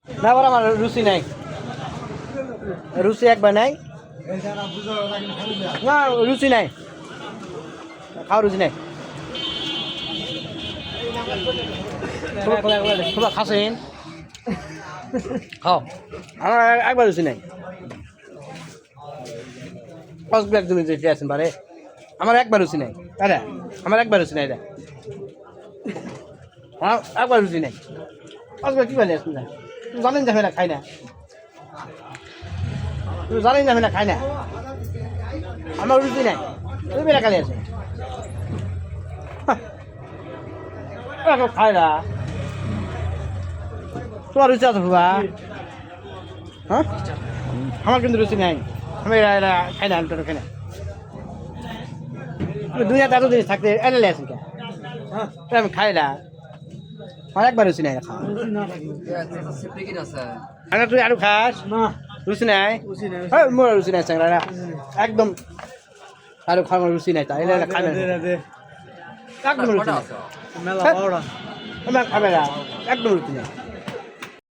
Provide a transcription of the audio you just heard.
না বড় আমার রুচি নাই রুচি একবার নাই না রুচি নাই খাওয়া রুচি নাই তোমরা খাসেন খাও আমার একবার রুচি নাই পাঁচ ব্যাগ তুমি যে আছেন বারে আমার একবার রুচি নাই আরে আমার একবার রুচি নাই রে আমার একবার রুচি নাই পাঁচ ব্যাগ কি বলে আসুন না জানেন যাবে না খাই না তুমি জানেন যাবে না খাই না আমার রুচি নাই তুমি বেলা কালি আছে খায় না তোমার রুচি আছে বাবা হ্যাঁ আমার কিন্তু রুচি নাই আমি খাই না আলুটা খাই না দুনিয়াতে এত জিনিস থাকতে এনে আছেন কে হ্যাঁ আমি খাই না আমার একবার রুচি নাই খাওয়া তুই আলু খাস না রুচি নাই মোর রুচি নাই চাংরা একদম আলু খাওয়ার রুচি নাই তা এলে খাই না একদম রুচি নাই মেলা খাবে না একদম রুচি নাই